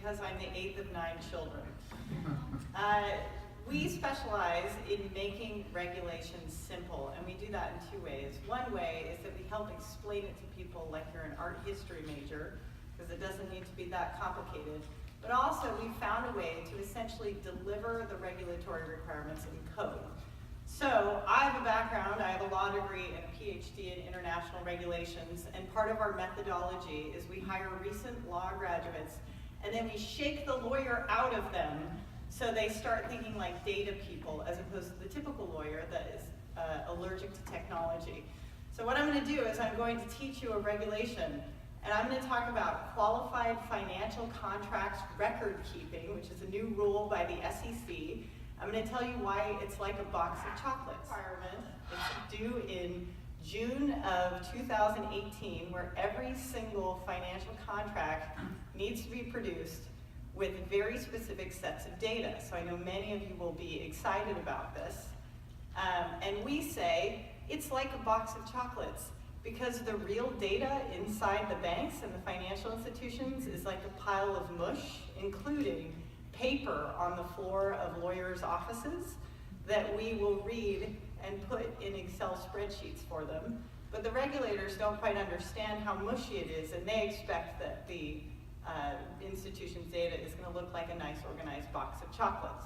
because I'm the 8th of 9 children. We specialize in making regulations simple, and we do that in 2 ways. One way is that we help explain it to people like you're an art history major, because it doesn't need to be that complicated. But also, we found a way to essentially deliver the regulatory requirements in code. So, I have a background, I have a law degree and a PhD in international regulations, and part of our methodology is we hire recent law graduates, and then we shake the lawyer out of them so they start thinking like data people as opposed to the typical lawyer that is allergic to technology. So what I'm going to do is I'm going to teach you a regulation, and I'm going to talk about qualified financial contracts record keeping, which is a new rule by the SEC. I'm going to tell you why it's like a box of chocolates. It's due in June of 2018, where every single financial contract needs to be produced with very specific sets of data. So I know many of you will be excited about this. And we say it's like a box of chocolates, because the real data inside the banks and the financial institutions is like a pile of mush, including paper on the floor of lawyers' offices that we will read and put in Excel spreadsheets for them. But the regulators don't quite understand how mushy it is, and they expect that the institution's data is going to look like a nice organized box of chocolates.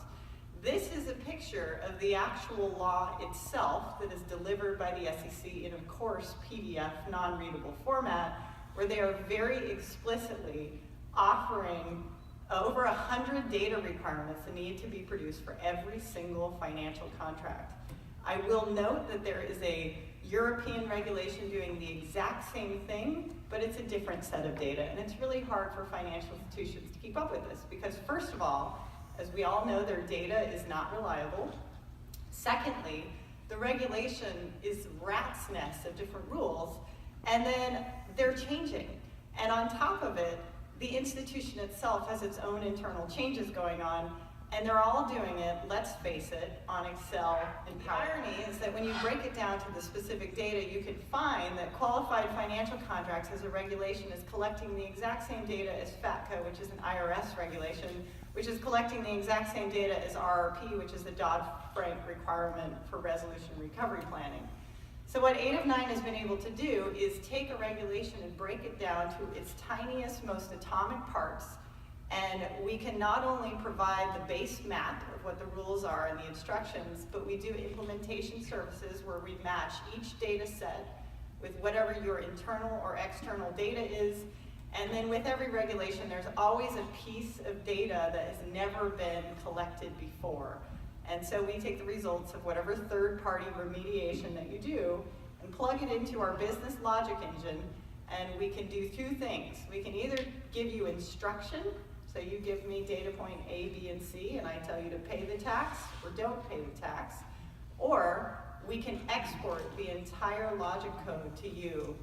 This is a picture of the actual law itself that is delivered by the SEC in, of course, PDF, non-readable format, where they are very explicitly offering over 100 data requirements that need to be produced for every single financial contract. I will note that there is a European regulation doing the exact same thing, but it's a different set of data, and it's really hard for financial institutions to keep up with this, because first of all, as we all know, their data is not reliable. Secondly, the regulation is rat's nest of different rules, and then they're changing. And on top of it, the institution itself has its own internal changes going on, and they're all doing it, let's face it, on Excel and PowerPoint. The irony is that when you break it down to the specific data, you can find that qualified financial contracts as a regulation is collecting the exact same data as FATCA, which is an IRS regulation, which is collecting the exact same data as RRP, which is the Dodd-Frank requirement for resolution recovery planning. So what 8 of 9 has been able to do is take a regulation and break it down to its tiniest, most atomic parts, and we can not only provide the base map of what the rules are and the instructions, but we do implementation services where we match each data set with whatever your internal or external data is. And then with every regulation, there's always a piece of data that has never been collected before. And so we take the results of whatever third-party remediation that you do and plug it into our business logic engine, and we can do 2 things. We can either give you instruction, so you give me data point A, B, and C, and I tell you to pay the tax or don't pay the tax, or we can export the entire logic code to you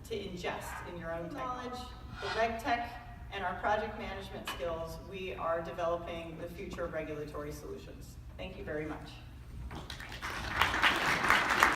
to ingest in your own knowledge. The RegTech and our project management skills, we are developing the future of regulatory solutions. Thank you very much.